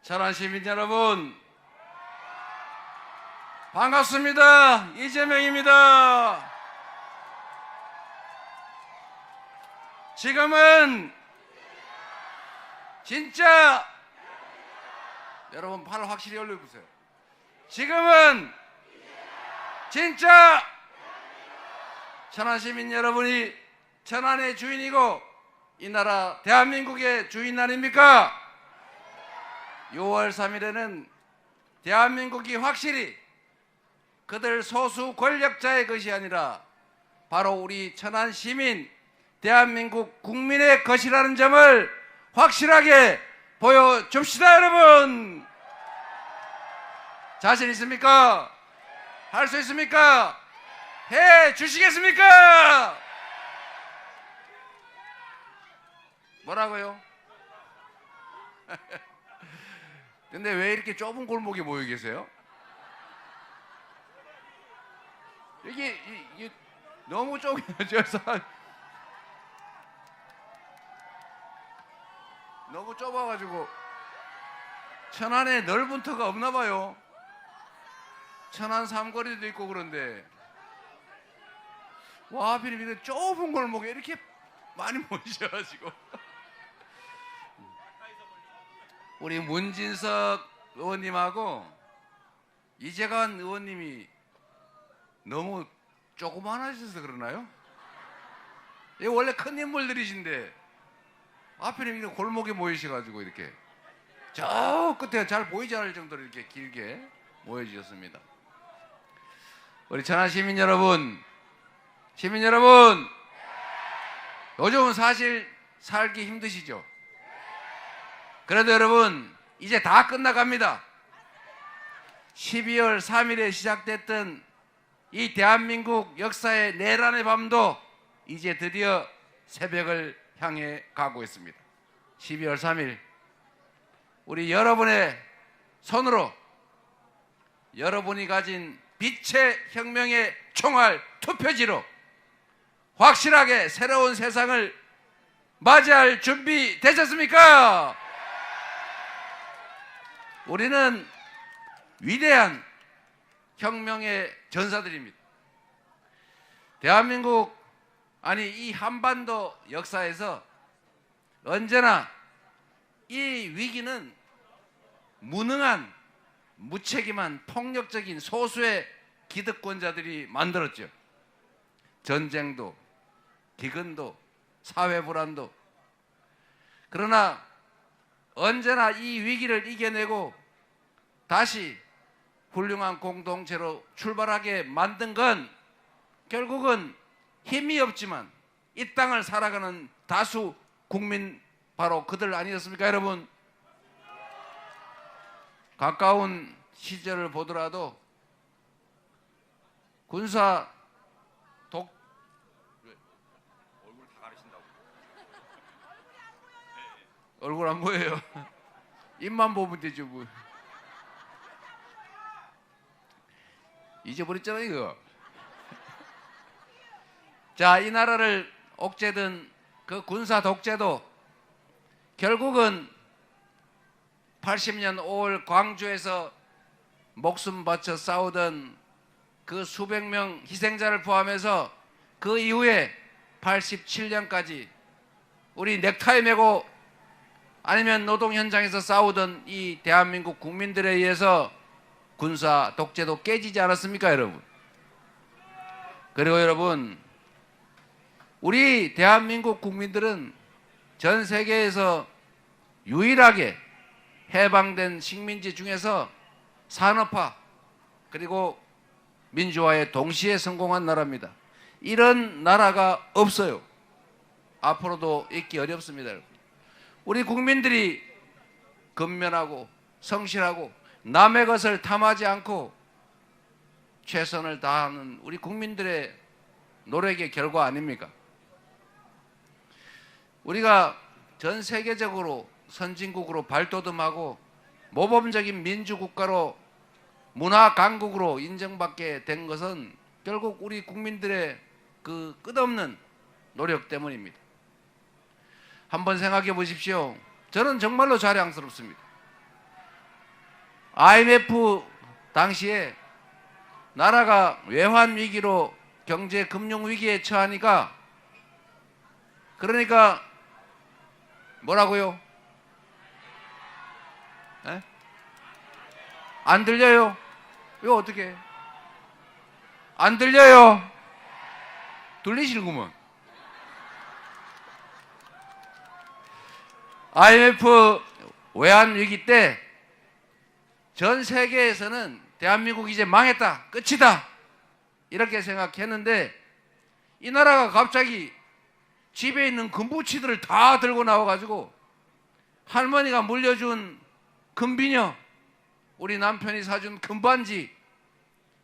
천안 시민 여러분, 반갑습니다. 이재명입니다. 지금은 진짜 여러분 팔 확실히 올려보세요. 지금은 진짜 천안 시민 여러분이 천안의 주인이고 이 나라 대한민국의 주인 아닙니까? 6월 3일에는 대한민국이 확실히 그들 소수 권력자의 것이 아니라 바로 우리 천안 시민, 대한민국 국민의 것이라는 점을 확실하게 보여줍시다. 여러분, 자신 있습니까? 할 수 있습니까? 해 주시겠습니까? 뭐라고요? 근데 왜 이렇게 좁은 골목에 모여 계세요? 이게 너무 좁아져서 너무 좁아가지고 천안에 넓은 터가 없나 봐요. 천안 삼거리도 있고 그런데 와, 하필 이렇게 좁은 골목에 이렇게 많이 모이셔가지고 우리 문진석 의원님하고 이재관 의원님이 너무 조그만하셔서 그러나요? 이 원래 큰 인물들이신데 하필이면 이렇게 골목에 모이셔가지고 이렇게 저 끝에 잘 보이지 않을 정도로 이렇게 길게 모여주셨습니다. 우리 천안 시민 여러분, 요즘은 사실 살기 힘드시죠? 그래도 여러분, 이제 다 끝나갑니다. 12월 3일에 시작됐던 이 대한민국 역사의 내란의 밤도 이제 드디어 새벽을 향해 가고 있습니다. 12월 3일 우리 여러분의 손으로 여러분이 가진 빛의 혁명의 총알 투표지로 확실하게 새로운 세상을 맞이할 준비 되셨습니까? 우리는 위대한 혁명의 전사들입니다. 대한민국, 아니 이 한반도 역사에서 언제나 이 위기는 무능한, 무책임한, 폭력적인 소수의 기득권자들이 만들었죠. 전쟁도, 기근도, 사회불안도. 그러나 언제나 이 위기를 이겨내고 다시 훌륭한 공동체로 출발하게 만든 건 결국은 힘이 없지만 이 땅을 살아가는 다수 국민, 바로 그들 아니었습니까 여러분? 가까운 시절을 보더라도 군사 얼굴 다 가리신다고. 얼굴 안 보여요. 입만 보면 되죠 뭐. 잊어버렸잖아요 이거. 자, 이 나라를 옥죄던 그 군사 독재도 결국은 80년 5월 광주에서 목숨 바쳐 싸우던 그 수백 명 희생자를 포함해서 그 이후에 87년까지 우리 넥타이 메고 아니면 노동 현장에서 싸우던 이 대한민국 국민들에 의해서 군사 독재도 깨지지 않았습니까 여러분? 그리고 여러분, 우리 대한민국 국민들은 전 세계에서 유일하게 해방된 식민지 중에서 산업화 그리고 민주화에 동시에 성공한 나라입니다. 이런 나라가 없어요. 앞으로도 있기 어렵습니다. 우리 국민들이 근면하고 성실하고 남의 것을 탐하지 않고 최선을 다하는 우리 국민들의 노력의 결과 아닙니까? 우리가 전 세계적으로 선진국으로 발돋움하고 모범적인 민주국가로 문화 강국으로 인정받게 된 것은 결국 우리 국민들의 그 끝없는 노력 때문입니다. 한번 생각해 보십시오. 저는 정말로 자랑스럽습니다. IMF 당시에 나라가 외환 위기로 경제 금융 위기에 처하니까, 그러니까 뭐라고요? 에? 안 들려요? 이거 어떻게? 안 들려요? 들리시는구먼. IMF 외환 위기 때 전 세계에서는 대한민국이 이제 망했다, 끝이다, 이렇게 생각했는데, 이 나라가 갑자기 집에 있는 금부치들을 다 들고 나와가지고 할머니가 물려준 금비녀, 우리 남편이 사준 금반지,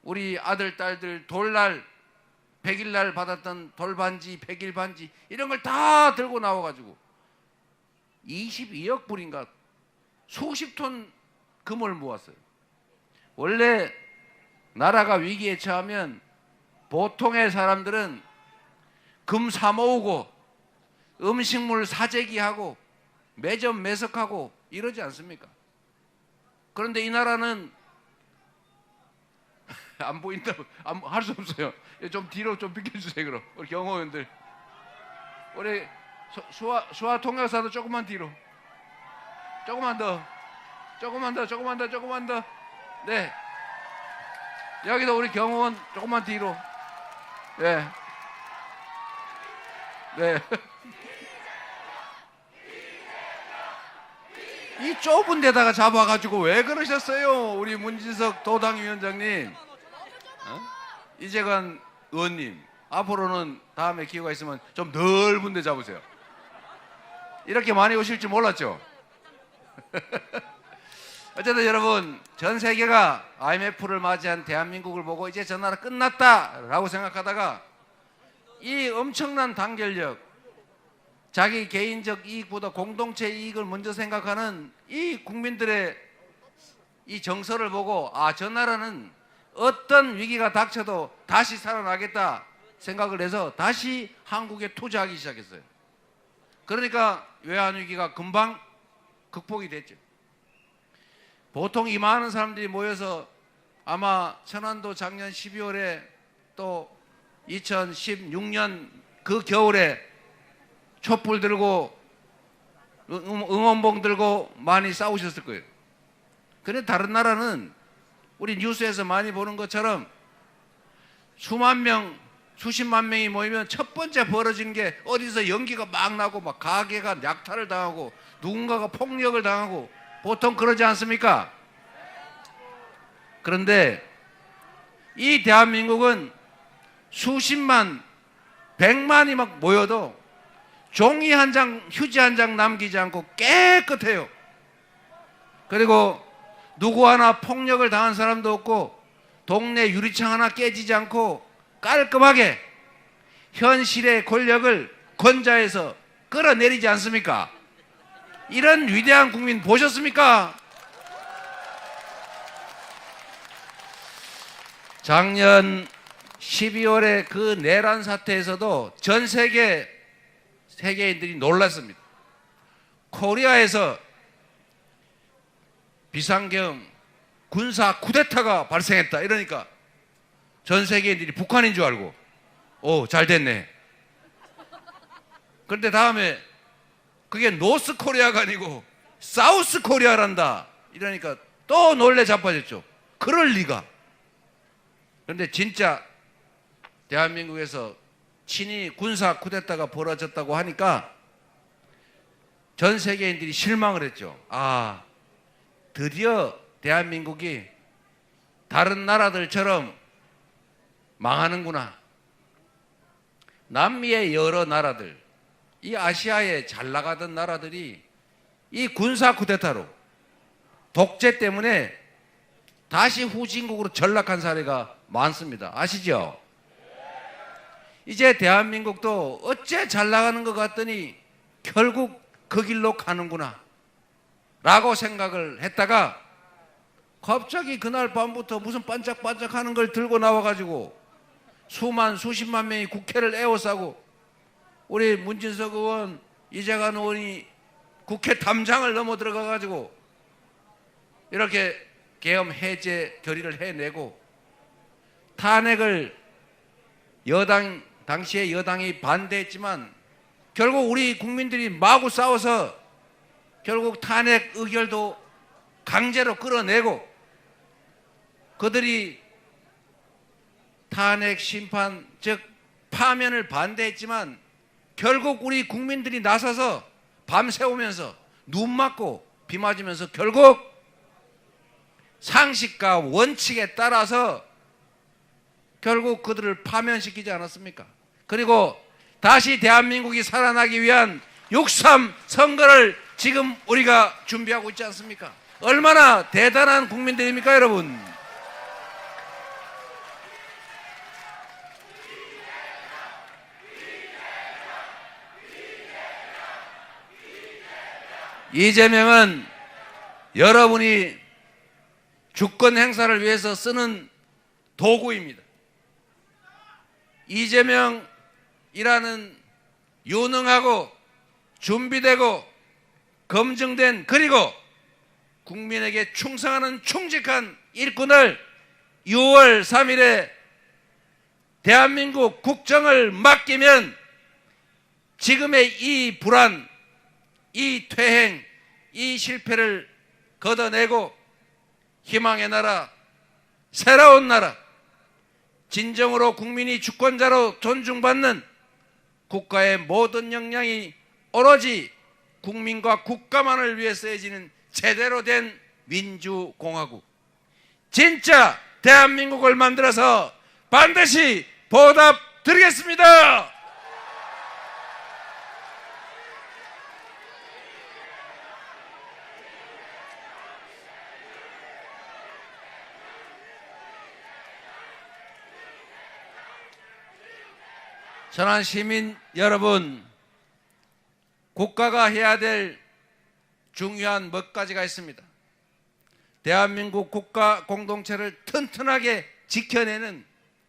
우리 아들 딸들 돌날 100일날 받았던 돌반지, 100일 반지, 이런 걸 다 들고 나와가지고 22억 불인가 수십 톤 금을 모았어요. 원래 나라가 위기에 처하면 보통의 사람들은 금 사 모으고 음식물 사재기하고 매점 매석하고 이러지 않습니까? 그런데 이 나라는 안 보인다고 할 수 없어요. 좀 뒤로 좀 비켜주세요. 그럼 우리 경호원들, 우리 수화 통역사도 조금만 뒤로, 조금만 더. 네, 여기도 우리 경호원 조금만 뒤로. 네. 이 좁은 데다가 잡아가지고 왜 그러셨어요, 우리 문진석 도당위원장님, 이재관 의원님. 앞으로는 다음에 기회가 있으면 좀 넓은 데 잡으세요. 이렇게 많이 오실 줄 몰랐죠? 어쨌든 여러분, 전 세계가 IMF를 맞이한 대한민국을 보고 이제 저 나라 끝났다라고 생각하다가 이 엄청난 단결력, 자기 개인적 이익보다 공동체 이익을 먼저 생각하는 이 국민들의 이 정서를 보고, 아, 저 나라는 어떤 위기가 닥쳐도 다시 살아나겠다 생각을 해서 다시 한국에 투자하기 시작했어요. 그러니까 외환위기가 금방 극복이 됐죠. 보통 이 많은 사람들이 모여서 아마 천안도 작년 12월에 또 2016년 그 겨울에 촛불 들고 응원봉 들고 많이 싸우셨을 거예요. 그런데 다른 나라는 우리 뉴스에서 많이 보는 것처럼 수만 명, 수십만 명이 모이면 첫 번째 벌어진 게 어디서 연기가 막 나고 막 가게가 약탈을 당하고 누군가가 폭력을 당하고 보통 그러지 않습니까? 그런데 이 대한민국은 수십만, 백만이 막 모여도 종이 한 장, 휴지 한 장 남기지 않고 깨끗해요. 그리고 누구 하나 폭력을 당한 사람도 없고 동네 유리창 하나 깨지지 않고 깔끔하게 현실의 권력을 권좌에서 끌어내리지 않습니까? 이런 위대한 국민 보셨습니까? 작년 12월에 그 내란 사태에서도 전 세계인들이 놀랐습니다. 코리아에서 비상경 군사 쿠데타가 발생했다 이러니까 전 세계인들이 북한인 줄 알고, 오, 잘 됐네. 그런데 다음에 그게 노스 코리아가 아니고 사우스 코리아란다 이러니까 또 놀래 자빠졌죠. 그럴 리가. 그런데 진짜 대한민국에서 친위 군사 쿠데타가 벌어졌다고 하니까 전 세계인들이 실망을 했죠. 아, 드디어 대한민국이 다른 나라들처럼 망하는구나. 남미의 여러 나라들, 이 아시아에 잘 나가던 나라들이 이 군사 쿠데타로, 독재 때문에 다시 후진국으로 전락한 사례가 많습니다. 아시죠? 이제 대한민국도 어째 잘 나가는 것 같더니 결국 그 길로 가는구나 라고 생각을 했다가 갑자기 그날 밤부터 무슨 반짝반짝 하는 걸 들고 나와가지고 수십만 명이 국회를 에워싸고 우리 문진석 의원, 이재관 의원이 국회 담장을 넘어 들어가가지고 이렇게 계엄 해제 결의를 해내고 탄핵을 당시에 여당이 반대했지만 결국 우리 국민들이 마구 싸워서 결국 탄핵 의결도 강제로 끌어내고 그들이 탄핵 심판 즉 파면을 반대했지만 결국 우리 국민들이 나서서 밤새우면서 눈 맞고 비 맞으면서 결국 상식과 원칙에 따라서 결국 그들을 파면시키지 않았습니까? 그리고 다시 대한민국이 살아나기 위한 6.3 선거를 지금 우리가 준비하고 있지 않습니까? 얼마나 대단한 국민들입니까, 여러분? 이재명은 여러분이 주권 행사를 위해서 쓰는 도구입니다. 이재명이라는 유능하고 준비되고 검증된 그리고 국민에게 충성하는 충직한 일꾼을 6월 3일에 대한민국 국정을 맡기면 지금의 이 불안, 이 퇴행, 이 실패를 걷어내고 희망의 나라, 새로운 나라, 진정으로 국민이 주권자로 존중받는 국가의 모든 역량이 오로지 국민과 국가만을 위해 쓰여지는 제대로 된 민주공화국, 진짜 대한민국을 만들어서 반드시 보답드리겠습니다. 천안 시민 여러분, 국가가 해야 될 중요한 몇 가지가 있습니다. 대한민국 국가 공동체를 튼튼하게 지켜내는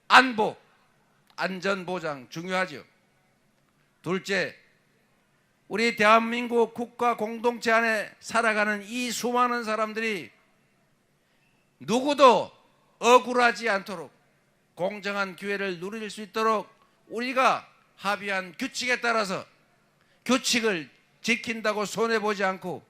안보, 안전보장 중요하죠. 둘째, 우리 대한민국 국가 공동체 안에 살아가는 이 수많은 사람들이 누구도 억울하지 않도록 공정한 기회를 누릴 수 있도록 우리가 합의한 규칙에 따라서 규칙을 지킨다고 손해보지 않고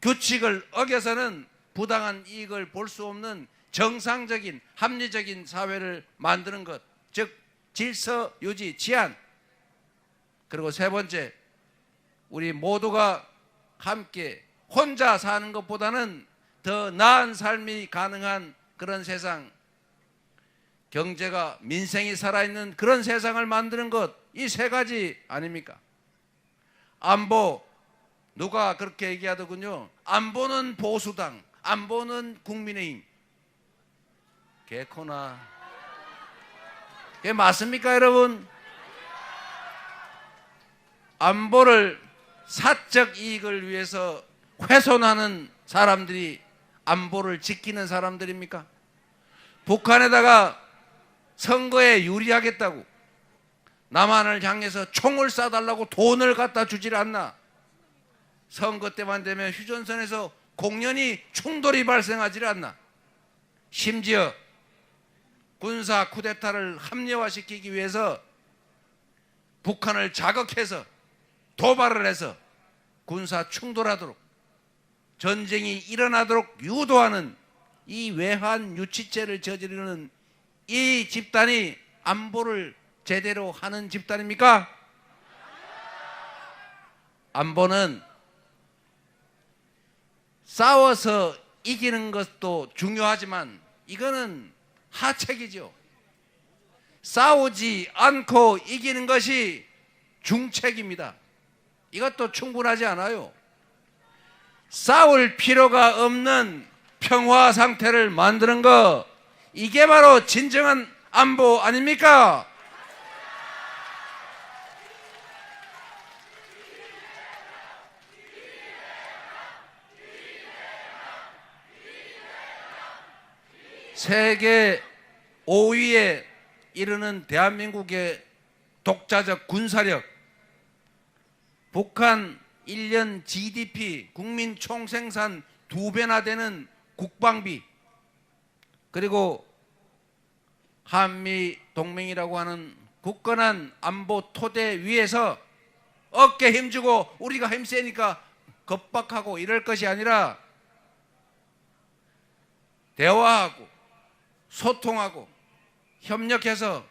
규칙을 어겨서는 부당한 이익을 볼 수 없는 정상적인 합리적인 사회를 만드는 것, 즉 질서 유지, 치안. 그리고 세 번째, 우리 모두가 함께 혼자 사는 것보다는 더 나은 삶이 가능한 그런 세상, 경제가 민생이 살아있는 그런 세상을 만드는 것, 이 세 가지 아닙니까? 안보, 누가 그렇게 얘기하더군요. 안보는 보수당, 안보는 국민의힘. 개코나. 그게 맞습니까, 여러분? 안보를 사적 이익을 위해서 훼손하는 사람들이 안보를 지키는 사람들입니까? 북한에다가 선거에 유리하겠다고 남한을 향해서 총을 쏴달라고 돈을 갖다 주질 않나? 선거 때만 되면 휴전선에서 공연히 충돌이 발생하지 않나? 심지어 군사 쿠데타를 합리화시키기 위해서 북한을 자극해서 도발을 해서 군사 충돌하도록 전쟁이 일어나도록 유도하는 이 외환 유치죄를 저지르는 이 집단이 안보를 제대로 하는 집단입니까? 안보는 싸워서 이기는 것도 중요하지만 이거는 하책이죠. 싸우지 않고 이기는 것이 중책입니다. 이것도 충분하지 않아요. 싸울 필요가 없는 평화 상태를 만드는 거, 이게 바로 진정한 안보 아닙니까? 세계 5위에 이르는 대한민국의 독자적 군사력, 북한 1년 GDP 국민 총생산 2배나 되는 국방비, 그리고 한미 동맹이라고 하는 굳건한 안보 토대 위에서 어깨 힘주고 우리가 힘세니까 겁박하고 이럴 것이 아니라 대화하고 소통하고 협력해서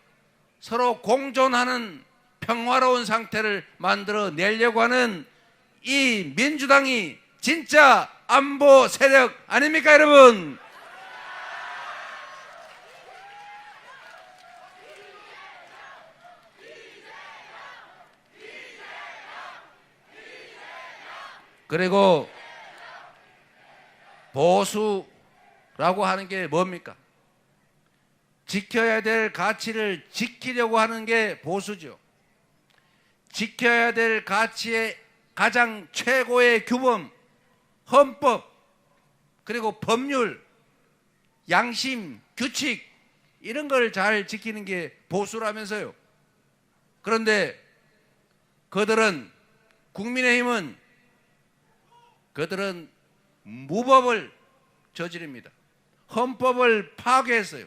서로 공존하는 평화로운 상태를 만들어 내려고 하는 이 민주당이 진짜 안보 세력 아닙니까, 여러분? 그리고 보수라고 하는 게 뭡니까? 지켜야 될 가치를 지키려고 하는 게 보수죠. 지켜야 될 가치의 가장 최고의 규범, 헌법, 그리고 법률, 양심, 규칙 이런 걸 잘 지키는 게 보수라면서요. 그런데 국민의힘은 그들은 무법을 저지릅니다. 헌법을 파괴했어요.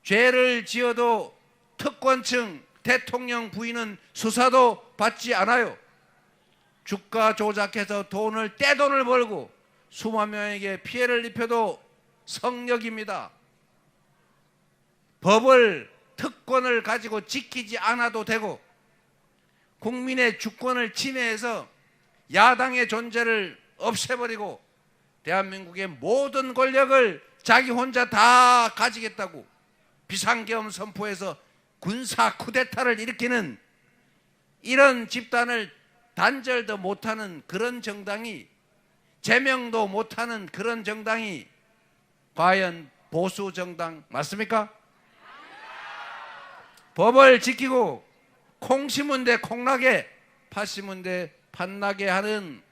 죄를 지어도 특권층, 대통령 부인은 수사도 받지 않아요. 주가 조작해서 떼돈을 벌고 수만 명에게 피해를 입혀도 성역입니다. 법을, 특권을 가지고 지키지 않아도 되고 국민의 주권을 침해해서 야당의 존재를 없애버리고 대한민국의 모든 권력을 자기 혼자 다 가지겠다고 비상계엄 선포해서 군사 쿠데타를 일으키는 이런 집단을 단절도 못하는 그런 정당이, 제명도 못하는 그런 정당이 과연 보수 정당 맞습니까? 법을 지키고 콩 심은 데 콩나게, 팥 심은 데 팥나게 하는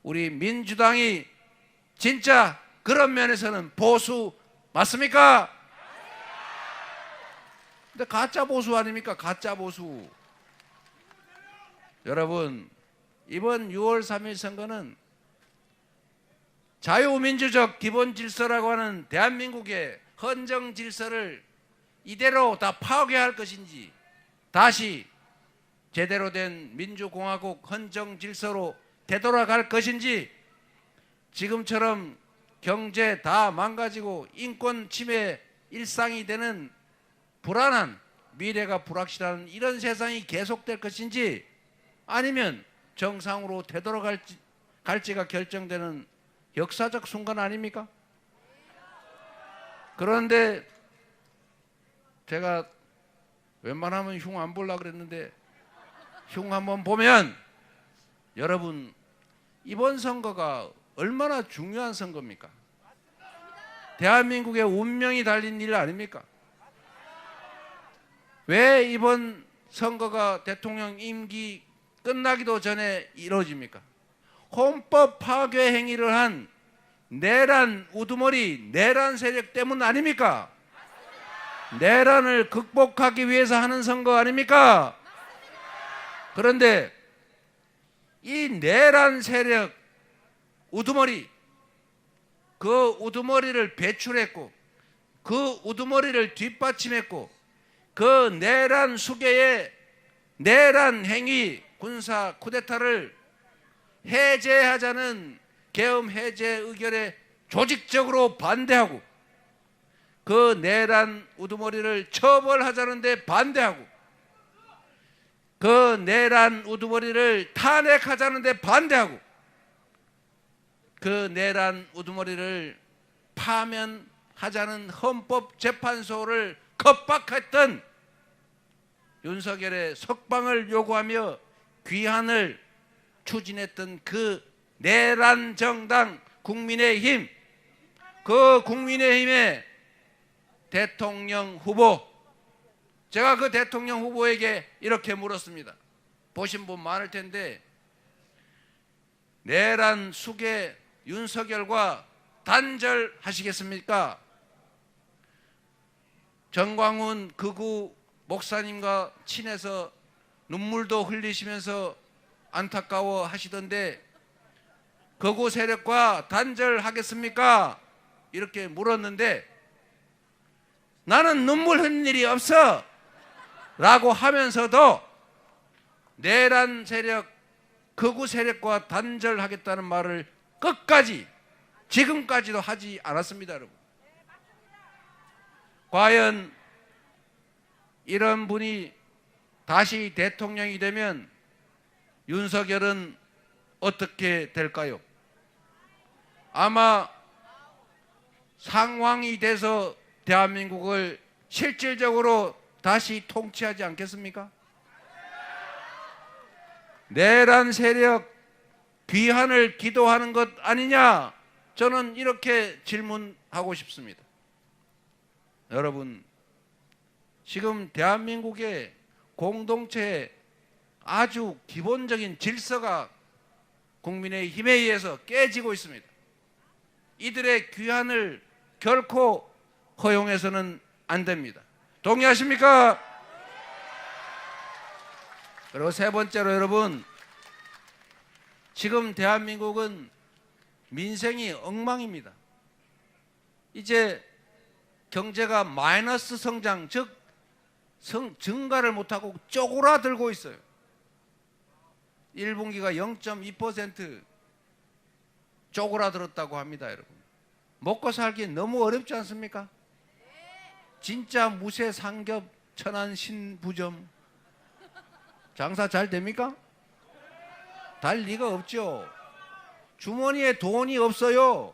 우리 민주당이 진짜 그런 면에서는 보수 맞습니까? 근데 가짜 보수 아닙니까? 가짜 보수. 여러분, 이번 6월 3일 선거는 자유민주적 기본 질서라고 하는 대한민국의 헌정 질서를 이대로 다 파괴할 것인지, 다시 제대로 된 민주공화국 헌정 질서로 되돌아갈 것인지, 지금처럼 경제 다 망가지고 인권 침해 일상이 되는 불안한, 미래가 불확실한 이런 세상이 계속될 것인지, 아니면 정상으로 되돌아갈지가 결정되는 역사적 순간 아닙니까? 그런데 제가 웬만하면 흉 안 보려고 그랬는데 흉 한번 보면, 여러분, 이번 선거가 얼마나 중요한 선거입니까? 대한민국의 운명이 달린 일 아닙니까? 왜 이번 선거가 대통령 임기 끝나기도 전에 이루어집니까? 헌법 파괴 행위를 한 내란 우두머리, 내란 세력 때문 아닙니까? 내란을 극복하기 위해서 하는 선거 아닙니까? 그런데 이 내란 세력 우두머리, 그 우두머리를 배출했고 그 우두머리를 뒷받침했고 그 내란 수계의 내란 행위, 군사 쿠데타를 해제하자는 계엄 해제 의결에 조직적으로 반대하고 그 내란 우두머리를 처벌하자는 데 반대하고 그 내란 우두머리를 탄핵하자는 데 반대하고 그 내란 우두머리를 파면하자는 헌법재판소를 겁박했던 윤석열의 석방을 요구하며 귀환을 추진했던 그 내란 정당 국민의힘, 그 국민의힘의 대통령 후보, 제가 그 대통령 후보에게 이렇게 물었습니다. 보신 분 많을 텐데, 내란 수계 윤석열과 단절하시겠습니까? 정광훈 극우 목사님과 친해서 눈물도 흘리시면서 안타까워 하시던데 극우 세력과 단절하겠습니까? 이렇게 물었는데 나는 눈물 흘린 일이 없어 라고 하면서도 내란 세력, 극우 세력과 단절하겠다는 말을 끝까지 지금까지도 하지 않았습니다, 여러분. 과연 이런 분이 다시 대통령이 되면 윤석열은 어떻게 될까요? 아마 상황이 돼서 대한민국을 실질적으로 다시 통치하지 않겠습니까? 내란 세력 귀환을 기도하는 것 아니냐? 저는 이렇게 질문하고 싶습니다. 여러분, 지금 대한민국의 공동체의 아주 기본적인 질서가 국민의힘에 의해서 깨지고 있습니다. 이들의 귀환을 결코 허용해서는 안 됩니다. 동의하십니까? 그리고 세 번째로 여러분, 지금 대한민국은 민생이 엉망입니다. 이제 경제가 마이너스 성장, 즉 증가를 못하고 쪼그라들고 있어요. 1분기가 0.2% 쪼그라들었다고 합니다, 여러분. 먹고 살기 너무 어렵지 않습니까? 진짜 무쇠상겹 천안신부점 장사 잘 됩니까? 달 리가 없죠. 주머니에 돈이 없어요.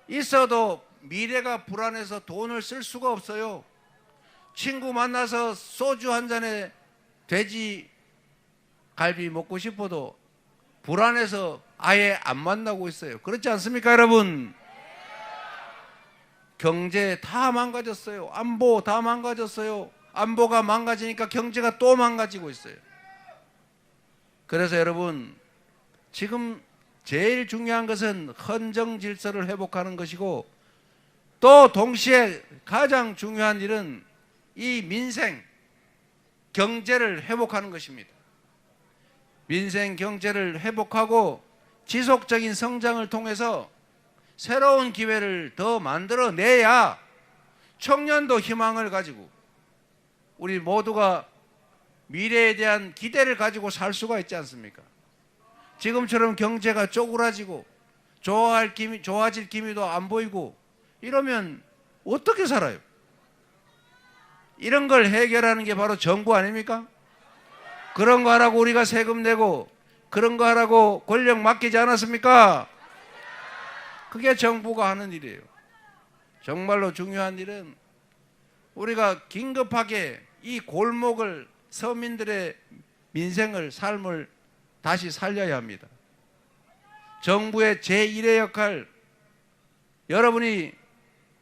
있어도 미래가 불안해서 돈을 쓸 수가 없어요. 친구 만나서 소주 한 잔에 돼지 갈비 먹고 싶어도 불안해서 아예 안 만나고 있어요. 그렇지 않습니까, 여러분? 경제 다 망가졌어요. 안보 다 망가졌어요. 안보가 망가지니까 경제가 또 망가지고 있어요. 그래서 여러분, 지금 제일 중요한 것은 헌정 질서를 회복하는 것이고, 또 동시에 가장 중요한 일은 이 민생, 경제를 회복하는 것입니다. 민생 경제를 회복하고 지속적인 성장을 통해서 새로운 기회를 더 만들어내야 청년도 희망을 가지고 우리 모두가 미래에 대한 기대를 가지고 살 수가 있지 않습니까? 지금처럼 경제가 쪼그라지고 좋아질 기미도 안 보이고 이러면 어떻게 살아요? 이런 걸 해결하는 게 바로 정부 아닙니까? 그런 거 하라고 우리가 세금 내고 그런 거 하라고 권력 맡기지 않았습니까? 그게 정부가 하는 일이에요. 정말로 중요한 일은 우리가 긴급하게 이 골목을, 서민들의 민생을, 삶을 다시 살려야 합니다. 정부의 제1의 역할, 여러분이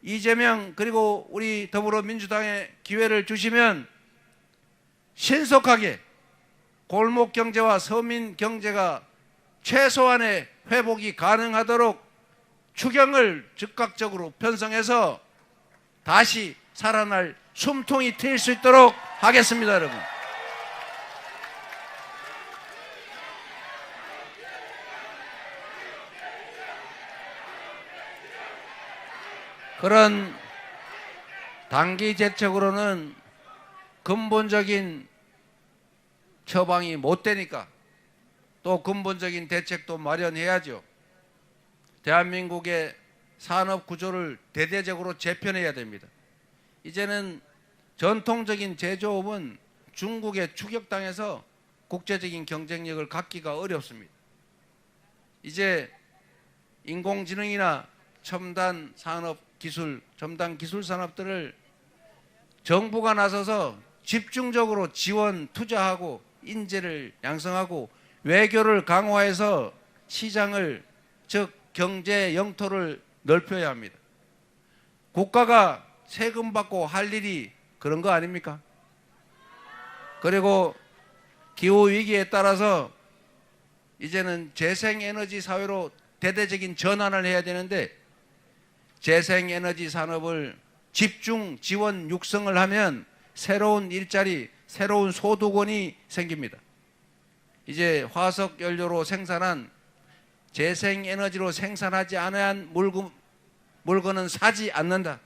이재명 그리고 우리 더불어민주당에 기회를 주시면 신속하게 골목 경제와 서민 경제가 최소한의 회복이 가능하도록 추경을 즉각적으로 편성해서 다시 살아날 숨통이 트일 수 있도록 하겠습니다, 여러분. 그런 단기 대책으로는 근본적인 처방이 못 되니까 또 근본적인 대책도 마련해야죠. 대한민국의 산업 구조를 대대적으로 재편해야 됩니다. 이제는 전통적인 제조업은 중국에 추격당해서 국제적인 경쟁력을 갖기가 어렵습니다. 이제 인공지능이나 첨단 산업 기술, 첨단 기술 산업들을 정부가 나서서 집중적으로 지원, 투자하고 인재를 양성하고 외교를 강화해서 시장을, 즉 경제 영토를 넓혀야 합니다. 국가가 세금 받고 할 일이 그런 거 아닙니까? 그리고 기후 위기에 따라서 이제는 재생에너지 사회로 대대적인 전환을 해야 되는데 재생에너지 산업을 집중 지원 육성을 하면 새로운 일자리, 새로운 소득원이 생깁니다. 이제 화석 연료로 생산한 재생에너지로 생산하지 않은 물건은 사지 않는다.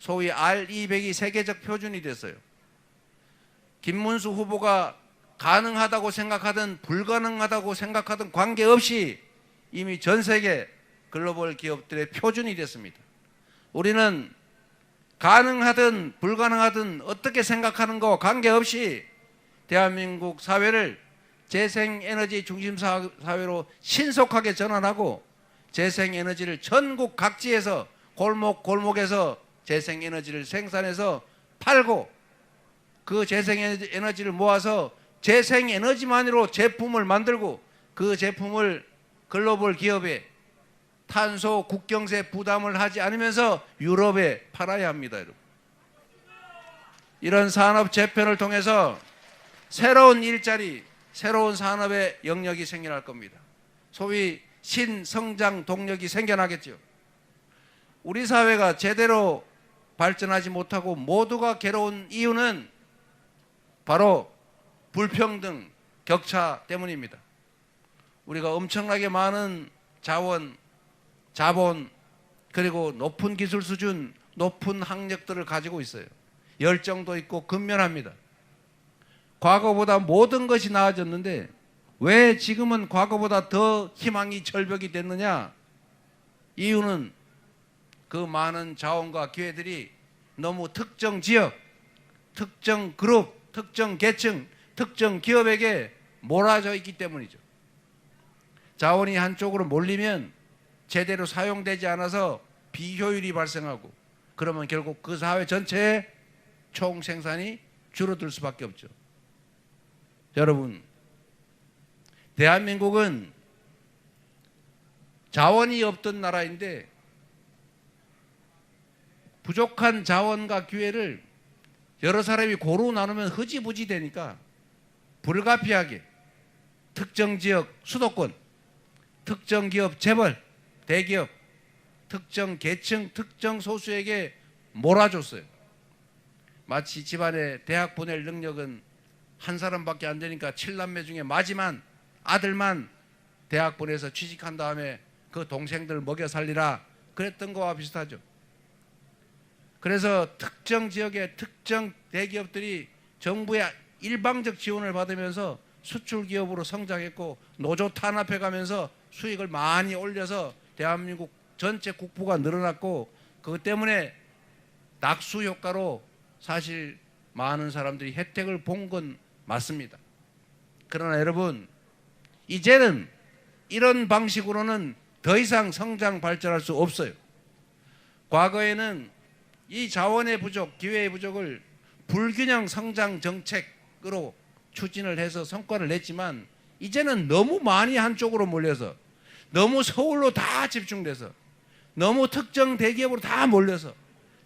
소위 R200이 세계적 표준이 됐어요. 김문수 후보가 가능하다고 생각하든 불가능하다고 생각하든 관계없이 이미 전 세계 글로벌 기업들의 표준이 됐습니다. 우리는 가능하든 불가능하든 어떻게 생각하는 거 관계없이 대한민국 사회를 재생에너지 중심 사회로 신속하게 전환하고 재생에너지를 전국 각지에서 골목골목에서 재생에너지를 생산해서 팔고 그 재생에너지를 모아서 재생에너지만으로 제품을 만들고 그 제품을 글로벌 기업에 탄소 국경세 부담을 하지 않으면서 유럽에 팔아야 합니다, 여러분. 이런 산업 재편을 통해서 새로운 일자리, 새로운 산업의 영역이 생겨날 겁니다. 소위 신성장 동력이 생겨나겠죠. 우리 사회가 제대로 발전하지 못하고 모두가 괴로운 이유는 바로 불평등, 격차 때문입니다. 우리가 엄청나게 많은 자원, 자본, 그리고 높은 기술 수준, 높은 학력들을 가지고 있어요. 열정도 있고 근면합니다. 과거보다 모든 것이 나아졌는데 왜 지금은 과거보다 더 희망이 절벽이 됐느냐? 이유는 그 많은 자원과 기회들이 너무 특정 지역, 특정 그룹, 특정 계층, 특정 기업에게 몰아져 있기 때문이죠. 자원이 한쪽으로 몰리면 제대로 사용되지 않아서 비효율이 발생하고 그러면 결국 그 사회 전체의 총 생산이 줄어들 수밖에 없죠. 여러분, 대한민국은 자원이 없던 나라인데 부족한 자원과 기회를 여러 사람이 고루 나누면 흐지부지 되니까 불가피하게 특정 지역 수도권, 특정 기업 재벌, 대기업, 특정 계층, 특정 소수에게 몰아줬어요. 마치 집안에 대학 보낼 능력은 한 사람밖에 안 되니까 7남매 중에 마지막 아들만 대학 보내서 취직한 다음에 그 동생들 먹여 살리라 그랬던 거와 비슷하죠. 그래서 특정 지역의 특정 대기업들이 정부의 일방적 지원을 받으면서 수출 기업으로 성장했고 노조 탄압해 가면서 수익을 많이 올려서 대한민국 전체 국부가 늘어났고 그것 때문에 낙수 효과로 사실 많은 사람들이 혜택을 본 건 맞습니다. 그러나 여러분, 이제는 이런 방식으로는 더 이상 성장 발전할 수 없어요. 과거에는 이 자원의 부족, 기회의 부족을 불균형 성장 정책으로 추진을 해서 성과를 냈지만 이제는 너무 많이 한쪽으로 몰려서 너무 서울로 다 집중돼서 너무 특정 대기업으로 다 몰려서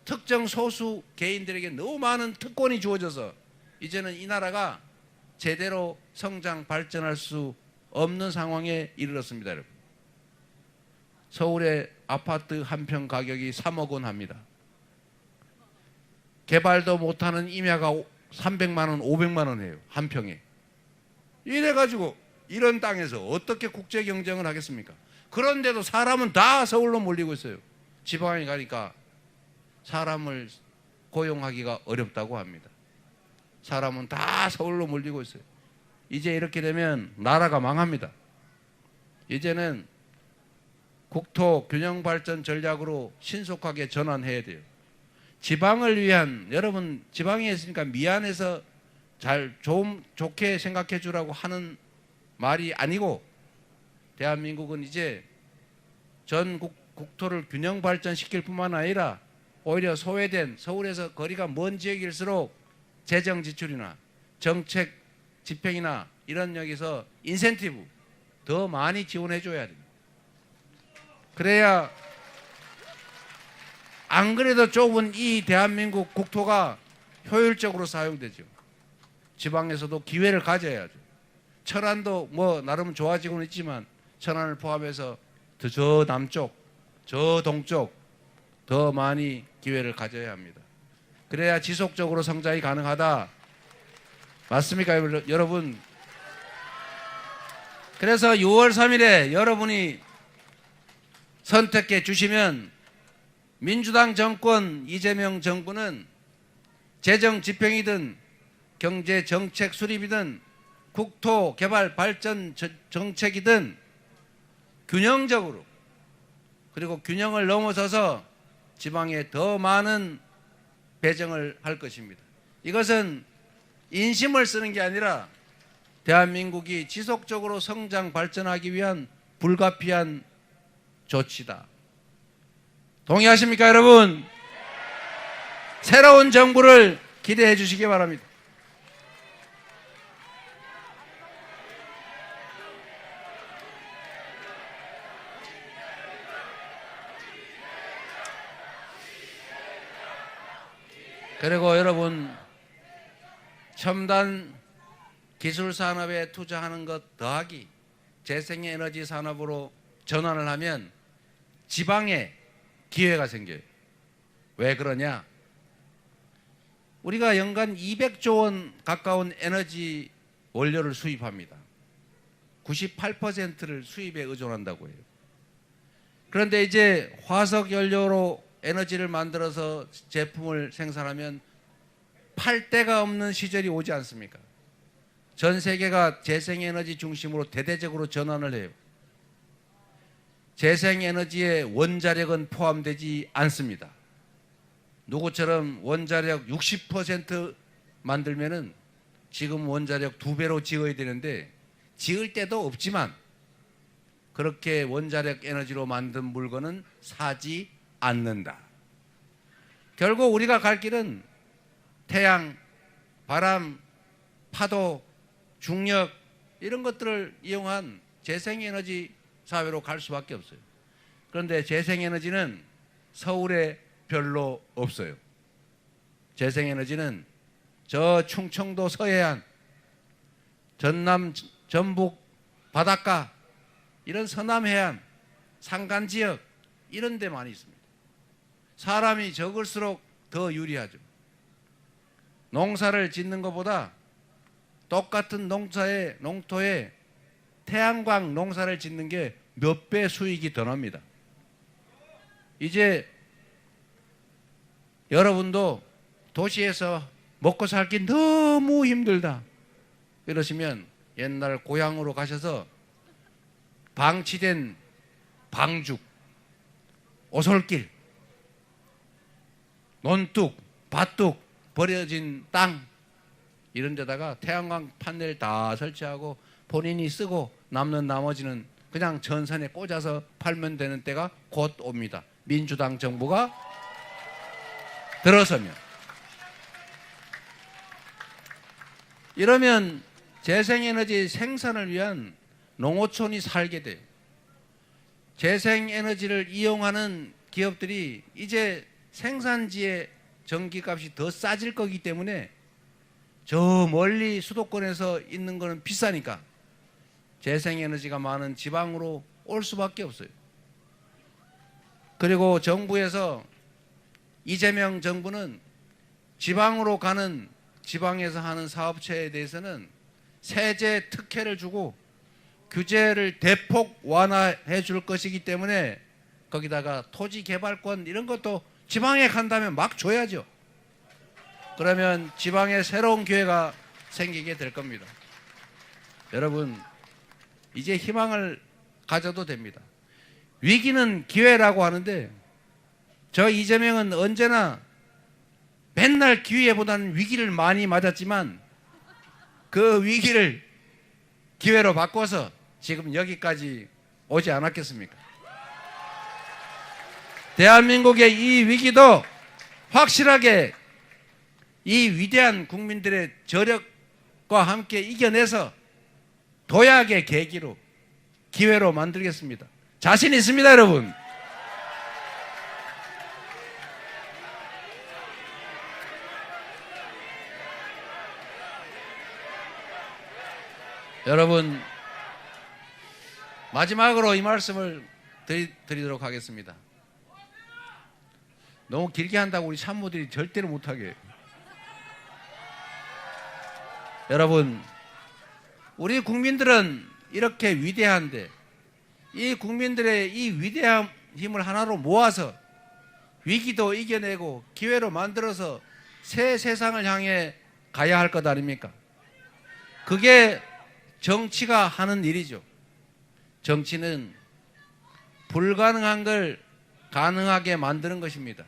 특정 소수 개인들에게 너무 많은 특권이 주어져서 이제는 이 나라가 제대로 성장 발전할 수 없는 상황에 이르렀습니다. 여러분. 서울의 아파트 한 평 가격이 3억 원 합니다. 개발도 못하는 임야가 300만 원, 500만 원 해요. 한 평에. 이래가지고 이런 땅에서 어떻게 국제 경쟁을 하겠습니까? 그런데도 사람은 다 서울로 몰리고 있어요. 지방에 가니까 사람을 고용하기가 어렵다고 합니다. 사람은 다 서울로 몰리고 있어요. 이제 이렇게 되면 나라가 망합니다. 이제는 국토 균형 발전 전략으로 신속하게 전환해야 돼요. 지방을 위한, 여러분 지방에 있으니까 미안해서 좋게 생각해 주라고 하는 말이 아니고 대한민국은 이제 전 국토를 균형 발전시킬 뿐만 아니라 오히려 소외된 서울에서 거리가 먼 지역일수록 재정 지출이나 정책 집행이나 이런 역에서 인센티브 더 많이 지원해 줘야 됩니다. 그래야 안 그래도 좁은 이 대한민국 국토가 효율적으로 사용되죠. 지방에서도 기회를 가져야죠. 천안도 뭐 나름 좋아지고는 있지만 천안을 포함해서 저 남쪽, 저 동쪽 더 많이 기회를 가져야 합니다. 그래야 지속적으로 성장이 가능하다. 맞습니까, 여러분? 그래서 6월 3일에 여러분이 선택해 주시면 민주당 정권 이재명 정부는 재정 집행이든 경제 정책 수립이든 국토 개발 발전 정책이든 균형적으로, 그리고 균형을 넘어서서 지방에 더 많은 배정을 할 것입니다. 이것은 인심을 쓰는 게 아니라 대한민국이 지속적으로 성장 발전하기 위한 불가피한 조치다. 동의하십니까, 여러분? 새로운 정부를 기대해 주시기 바랍니다. 그리고 여러분, 첨단 기술 산업에 투자하는 것 더하기 재생에너지 산업으로 전환을 하면 지방에 기회가 생겨요. 왜 그러냐? 우리가 연간 200조 원 가까운 에너지 원료를 수입합니다. 98%를 수입에 의존한다고 해요. 그런데 이제 화석 연료로 에너지를 만들어서 제품을 생산하면 팔 데가 없는 시절이 오지 않습니까? 전 세계가 재생에너지 중심으로 대대적으로 전환을 해요. 재생에너지에 원자력은 포함되지 않습니다. 누구처럼 원자력 60% 만들면은 지금 원자력 2배로 지어야 되는데 지을 데도 없지만 그렇게 원자력 에너지로 만든 물건은 사지 않는다. 결국 우리가 갈 길은 태양, 바람, 파도, 중력 이런 것들을 이용한 재생에너지 사회로 갈 수밖에 없어요. 그런데 재생에너지는 서울에 별로 없어요. 재생에너지는 저 충청도 서해안, 전남, 전북 바닷가, 이런 서남해안, 산간지역 이런 데 많이 있습니다. 사람이 적을수록 더 유리하죠. 농사를 짓는 것보다 똑같은 농토에 태양광 농사를 짓는 게 몇 배 수익이 더 납니다. 이제 여러분도 도시에서 먹고 살기 너무 힘들다 이러시면 옛날 고향으로 가셔서 방치된 방죽, 오솔길, 논둑, 밭둑, 버려진 땅 이런 데다가 태양광 판넬 다 설치하고 본인이 쓰고 남는 나머지는 그냥 전선에 꽂아서 팔면 되는 때가 곧 옵니다. 민주당 정부가 들어서면. 이러면 재생에너지 생산을 위한 농어촌이 살게 돼요. 재생에너지를 이용하는 기업들이 이제 생산지의 전기값이 더 싸질 거기 때문에 저 멀리 수도권에서 있는 거는 비싸니까 재생에너지가 많은 지방으로 올 수밖에 없어요. 그리고 정부에서 이재명 정부는 지방으로 가는, 지방에서 하는 사업체에 대해서는 세제 특혜를 주고 규제를 대폭 완화해 줄 것이기 때문에 거기다가 토지 개발권 이런 것도 지방에 간다면 막 줘야죠. 그러면 지방에 새로운 기회가 생기게 될 겁니다. 여러분, 이제 희망을 가져도 됩니다. 위기는 기회라고 하는데 저 이재명은 언제나 맨날 기회보다는 위기를 많이 맞았지만 그 위기를 기회로 바꿔서 지금 여기까지 오지 않았겠습니까? 대한민국의 이 위기도 확실하게 이 위대한 국민들의 저력과 함께 이겨내서 도약의 계기로, 기회로 만들겠습니다. 자신 있습니다, 여러분. 여러분, 마지막으로 이 말씀을 드리도록 하겠습니다. 너무 길게 한다고 우리 참모들이 절대로 못하게. 여러분, 우리 국민들은 이렇게 위대한데 이 국민들의 이 위대한 힘을 하나로 모아서 위기도 이겨내고 기회로 만들어서 새 세상을 향해 가야 할 것 아닙니까? 그게 정치가 하는 일이죠. 정치는 불가능한 걸 가능하게 만드는 것입니다.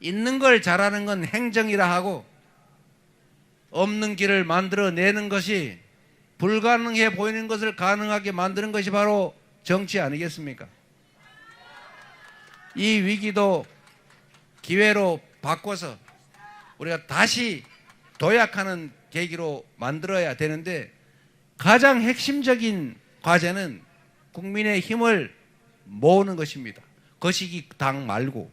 있는 걸 잘하는 건 행정이라 하고 없는 길을 만들어내는 것이 불가능해 보이는 것을 가능하게 만드는 것이 바로 정치 아니겠습니까? 이 위기도 기회로 바꿔서 우리가 다시 도약하는 계기로 만들어야 되는데 가장 핵심적인 과제는 국민의 힘을 모으는 것입니다. 거시기 당 말고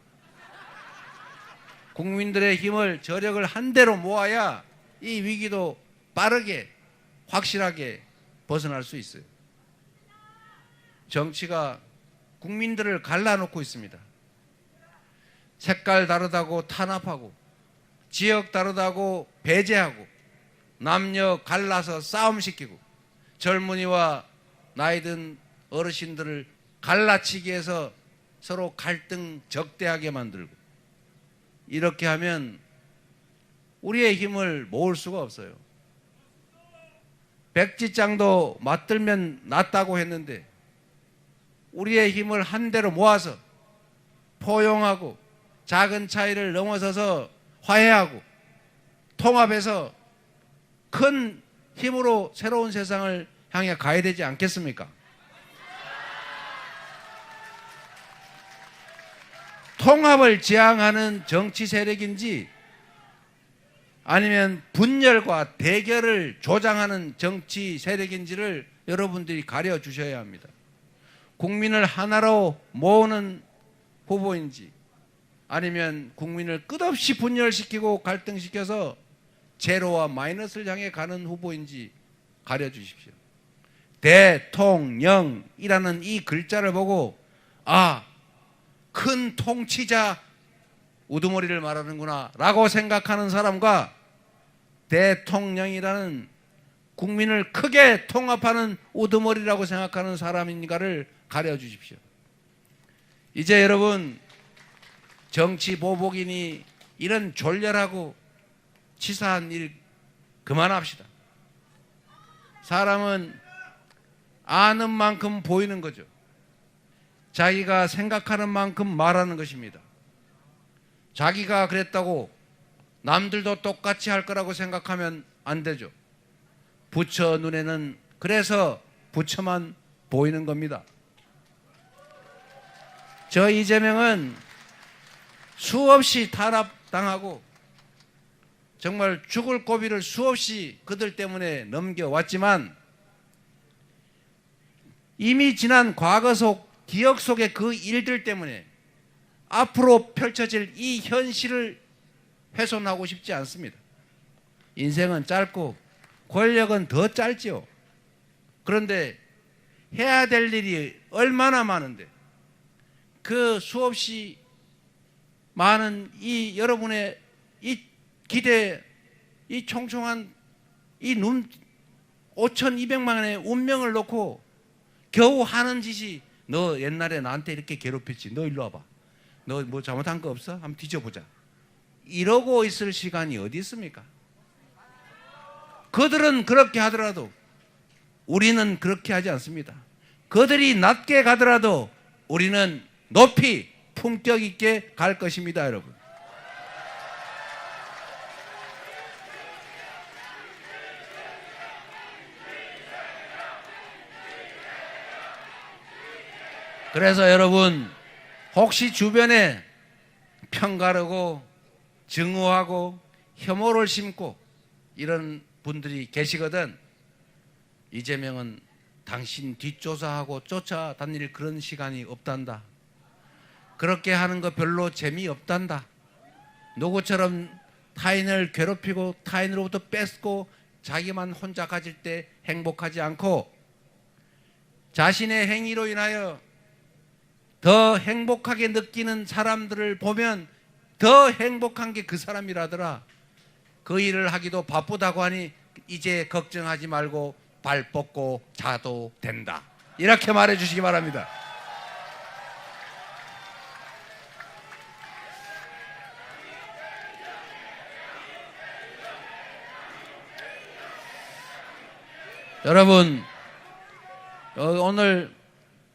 국민들의 힘을 저력을 한데로 모아야 이 위기도 빠르게 확실하게 벗어날 수 있어요. 정치가 국민들을 갈라놓고 있습니다. 색깔 다르다고 탄압하고 지역 다르다고 배제하고 남녀 갈라서 싸움시키고 젊은이와 나이든 어르신들을 갈라치기 해서 서로 갈등 적대하게 만들고 이렇게 하면 우리의 힘을 모을 수가 없어요. 백지장도 맞들면 낫다고 했는데 우리의 힘을 한데로 모아서 포용하고 작은 차이를 넘어서서 화해하고 통합해서 큰 힘으로 새로운 세상을 향해 가야 되지 않겠습니까? 통합을 지향하는 정치 세력인지 아니면 분열과 대결을 조장하는 정치 세력인지를 여러분들이 가려 주셔야 합니다. 국민을 하나로 모으는 후보인지 아니면 국민을 끝없이 분열시키고 갈등시켜서 제로와 마이너스를 향해 가는 후보인지 가려 주십시오. 대통령이라는 이 글자를 보고 아, 큰 통치자 우두머리를 말하는구나 라고 생각하는 사람과 대통령이라는 국민을 크게 통합하는 우두머리라고 생각하는 사람인가를 가려 주십시오. 이제 여러분 정치 보복이니 이런 졸렬하고 치사한 일 그만합시다. 사람은 아는 만큼 보이는 거죠. 자기가 생각하는 만큼 말하는 것입니다. 자기가 그랬다고 남들도 똑같이 할 거라고 생각하면 안 되죠. 부처 눈에는 그래서 부처만 보이는 겁니다. 저 이재명은 수없이 탄압당하고 정말 죽을 고비를 수없이 그들 때문에 넘겨왔지만 이미 지난 과거 속 기억 속의 그 일들 때문에 앞으로 펼쳐질 이 현실을 훼손하고 싶지 않습니다. 인생은 짧고 권력은 더 짧지요. 그런데 해야 될 일이 얼마나 많은데 그 수없이 많은 이 여러분의 이 기대, 이 총총한 이 5,200만의 운명을 놓고 겨우 하는 짓이 너 옛날에 나한테 이렇게 괴롭혔지. 너 일로 와봐. 너 뭐 잘못한 거 없어? 한번 뒤져보자. 이러고 있을 시간이 어디 있습니까? 그들은 그렇게 하더라도 우리는 그렇게 하지 않습니다. 그들이 낮게 가더라도 우리는 높이 품격 있게 갈 것입니다, 여러분. 그래서 여러분 혹시 주변에 편가르고 증오하고 혐오를 심고 이런 분들이 계시거든 이재명은 당신 뒷조사하고 쫓아다닐 그런 시간이 없단다. 그렇게 하는 거 별로 재미없단다. 누구처럼 타인을 괴롭히고 타인으로부터 뺏고 자기만 혼자 가질 때 행복하지 않고 자신의 행위로 인하여 더 행복하게 느끼는 사람들을 보면 더 행복한 게 그 사람이라더라. 그 일을 하기도 바쁘다고 하니 이제 걱정하지 말고 발 뻗고 자도 된다. 이렇게 말해 주시기 바랍니다. 여러분, 오늘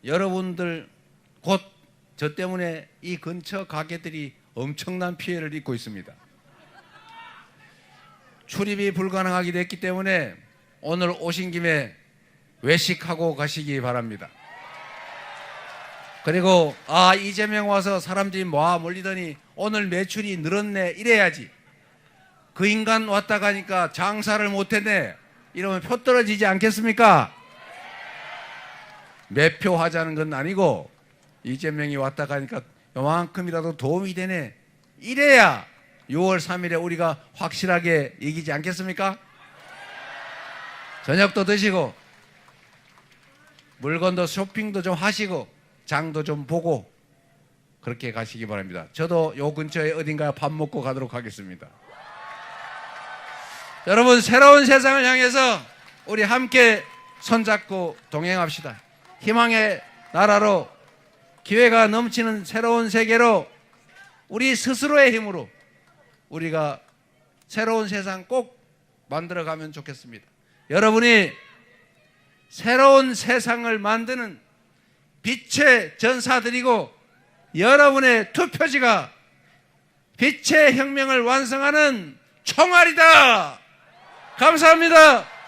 여러분들 곧 저 때문에 이 근처 가게들이 엄청난 피해를 입고 있습니다. 출입이 불가능하게 됐기 때문에 오늘 오신 김에 외식하고 가시기 바랍니다. 그리고 이재명 와서 사람들이 모아 몰리더니 오늘 매출이 늘었네 이래야지. 그 인간 왔다 가니까 장사를 못했네 이러면 표 떨어지지 않겠습니까? 매표하자는 건 아니고 이재명이 왔다 가니까 요만큼이라도 도움이 되네 이래야 6월 3일에 우리가 확실하게 이기지 않겠습니까? 저녁도 드시고 물건도 쇼핑도 좀 하시고 장도 좀 보고 그렇게 가시기 바랍니다. 저도 요 근처에 어딘가에 밥 먹고 가도록 하겠습니다. 여러분, 새로운 세상을 향해서 우리 함께 손잡고 동행합시다. 희망의 나라로, 기회가 넘치는 새로운 세계로 우리 스스로의 힘으로 우리가 새로운 세상 꼭 만들어가면 좋겠습니다. 여러분이 새로운 세상을 만드는 빛의 전사들이고 여러분의 투표지가 빛의 혁명을 완성하는 총알이다. 감사합니다.